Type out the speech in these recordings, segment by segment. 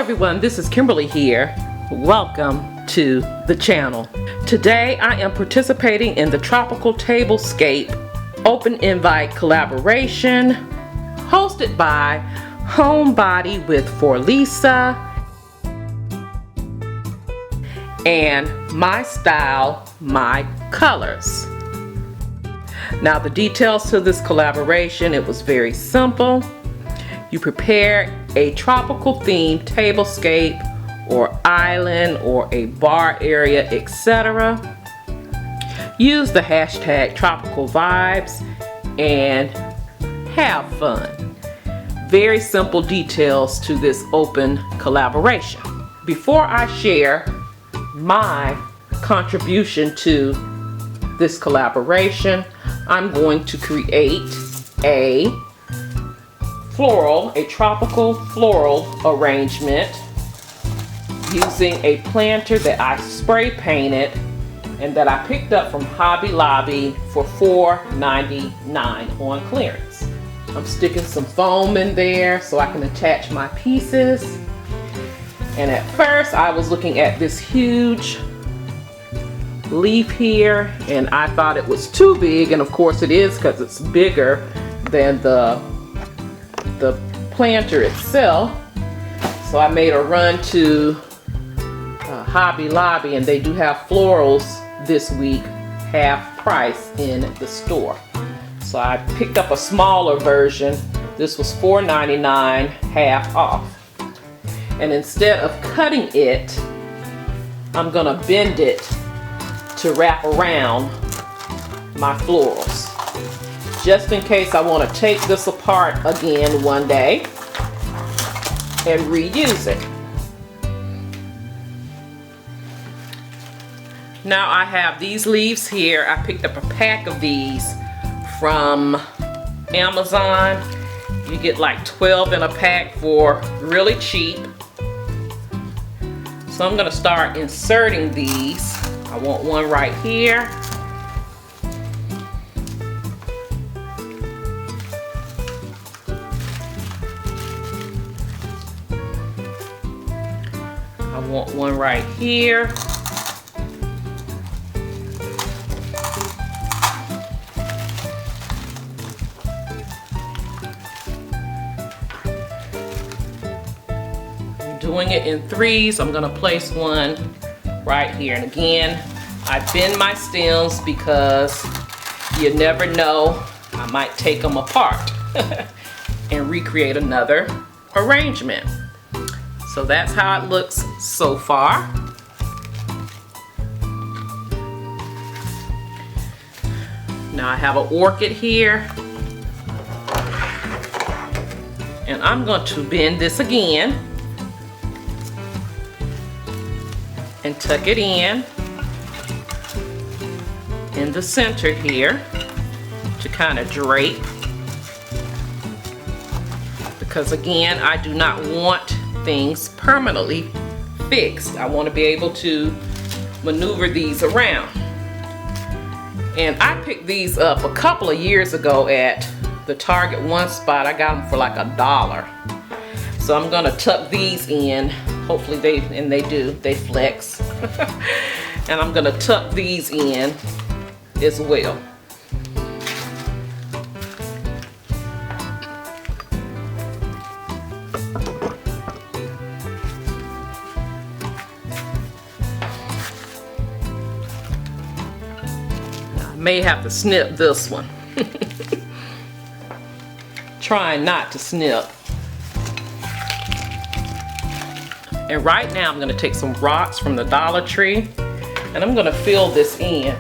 everyone, this is Kimberly here. Welcome to the channel. Today I am participating in the Tropical Tablescape open invite collaboration hosted by HomeBody with Forlisa and MystyleMycolours. Now the details to this collaboration, it was very simple. You prepare a tropical themed tablescape or island or a bar area, etc. Use the hashtag tropicalvibes and have fun. Very simple details to this open collaboration. Before I share my contribution to this collaboration, I'm going to create a tropical floral arrangement using a planter that I spray painted and that I picked up from Hobby Lobby for $4.99 on clearance. I'm sticking some foam in there so I can attach my pieces. And at first I was looking at this huge leaf here and I thought it was too big, and of course it is because it's bigger than the planter itself. So I made a run to Hobby Lobby, and they do have florals this week half price in the store. So I picked up a smaller version. This was $4.99 half off. And instead of cutting it, I'm gonna bend it to wrap around my florals, just in case I want to take this apart again one day and reuse it. Now I have these leaves here. I picked up a pack of these from Amazon. You get like 12 in a pack for really cheap. So I'm gonna start inserting these. I want one right here. I want one right here. I'm doing it in threes. I'm gonna place one right here. And again, I bend my stems because you never know, I might take them apart and recreate another arrangement. So that's how it looks so far. Now I have an orchid here, and I'm going to bend this again and tuck it in the center here to kind of drape, because again, I do not want things permanently fixed. I want to be able to maneuver these around. And I picked these up a couple of years ago at the Target one spot. I got them for like $1. So I'm gonna tuck these in. Hopefully they flex. And I'm gonna tuck these in as well. May have to snip this one. Trying not to snip. And right now I'm going to take some rocks from the Dollar Tree and I'm going to fill this in.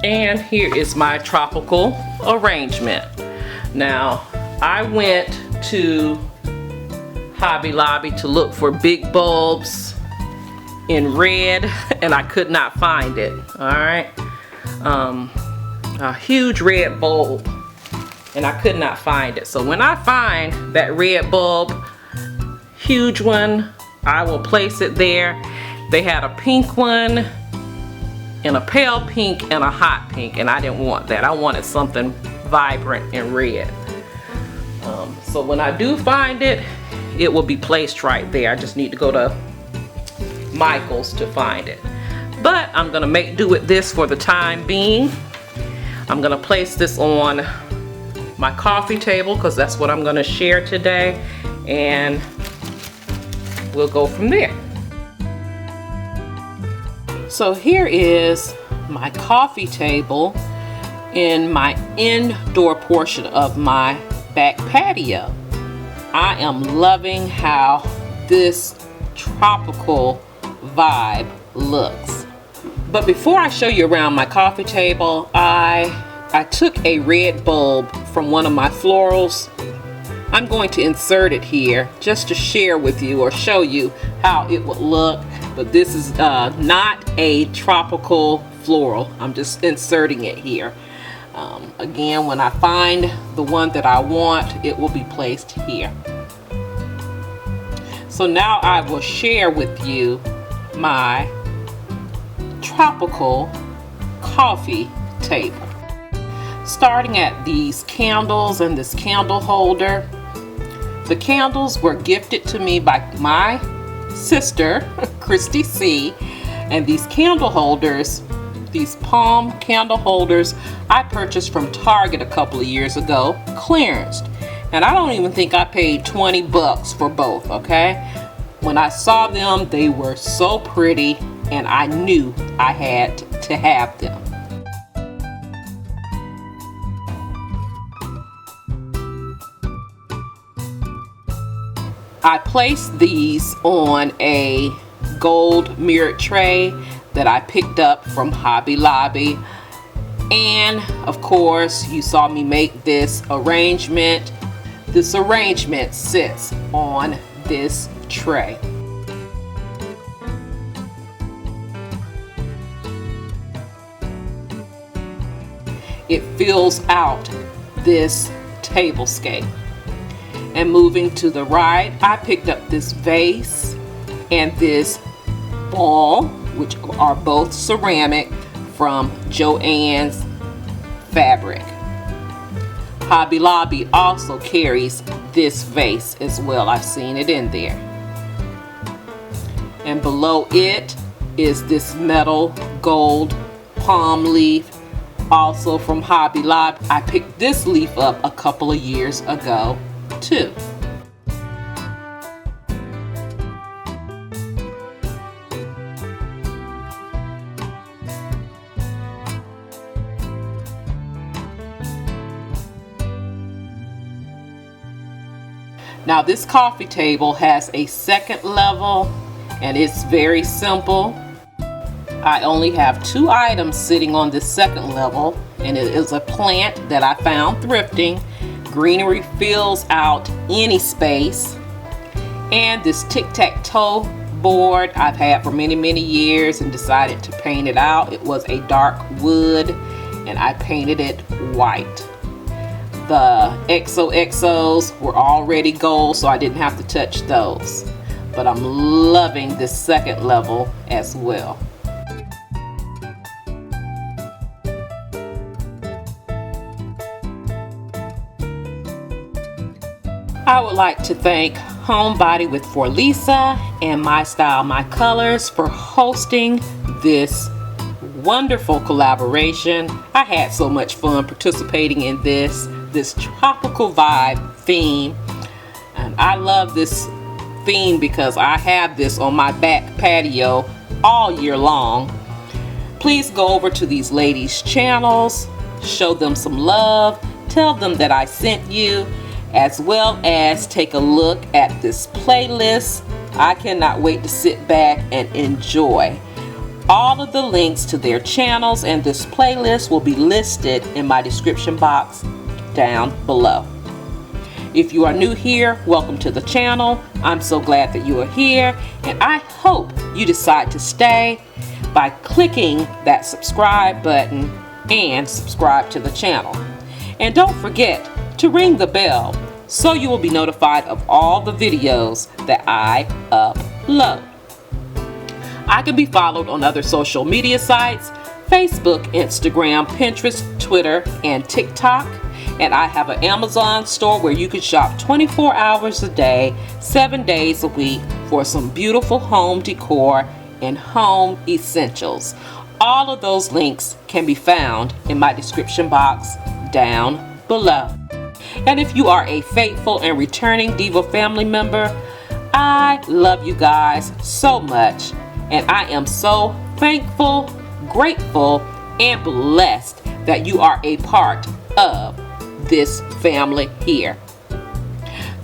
And here is my tropical arrangement. Now, I went to Hobby Lobby to look for big bulbs in red and I could not find it. Alright, a huge red bulb, and I could not find it. So when I find that red bulb, huge one, I will place it there. They had a pink one and a pale pink and a hot pink, and I didn't want that. I wanted something vibrant and red. So when I do find it, it will be placed right there. I just need to go to Michael's to find it. But I'm gonna make do with this for the time being. I'm gonna place this on my coffee table because that's what I'm gonna share today, and we'll go from there. So here is my coffee table in my indoor portion of my back patio. I am loving how this tropical vibe looks. But before I show you around my coffee table, I took a red bulb from one of my florals. I'm going to insert it here just to share with you or show you how it would look. But this is not a tropical floral. I'm just inserting it here. Again, when I find the one that I want, it will be placed here. So now I will share with you my tropical coffee table. Starting at these candles and this candle holder. The candles were gifted to me by my sister, Christy C. And these candle holders, these palm candle holders, I purchased from Target a couple of years ago, clearanced. And I don't even think I paid 20 bucks for both, okay? When I saw them, they were so pretty, and I knew I had to have them. I placed these on a gold mirrored tray that I picked up from Hobby Lobby. And of course, you saw me make this arrangement. This arrangement sits on this tray. It fills out this tablescape. And moving to the right, I picked up this vase and this ball, which are both ceramic, from Joann's Fabric. Hobby Lobby also carries this vase as well. I've seen it in there. And below it is this metal gold palm leaf, also from Hobby Lobby. I picked this leaf up a couple of years ago too. Now this coffee table has a second level, and it's very simple. I only have 2 items sitting on this second level, and it is a plant that I found thrifting. Greenery fills out any space. And this tic-tac-toe board I've had for many years and decided to paint it out. It was a dark wood, and I painted it white. The XOXOs were already gold, so I didn't have to touch those. But I'm loving this second level as well. I would like to thank HomeBody with Forlisa and MystyleMycolours for hosting this wonderful collaboration. I had so much fun participating in this tropical vibe theme, and I love this theme because I have this on my back patio all year long. Please go over to these ladies' channels, show them some love, tell them that I sent you, as well as take a look at this playlist. I cannot wait to sit back and enjoy. All of the links to their channels and this playlist will be listed in my description box down below. If you are new here, welcome to the channel. I'm so glad that you are here, and I hope you decide to stay by clicking that subscribe button and subscribe to the channel. And don't forget to ring the bell so you will be notified of all the videos that I upload. I can be followed on other social media sites: Facebook, Instagram, Pinterest, Twitter, and TikTok. And I have an Amazon store where you can shop 24 hours a day, 7 days a week for some beautiful home decor and home essentials. All of those links can be found in my description box down below. And if you are a faithful and returning Diva family member, I love you guys so much, and I am so thankful, grateful, and blessed that you are a part of this family here.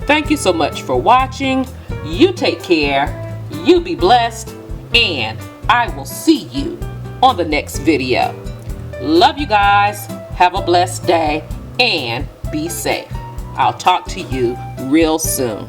Thank you so much for watching. You take care, you be blessed, and I will see you on the next video. Love you guys. Have a blessed day and be safe. I'll talk to you real soon.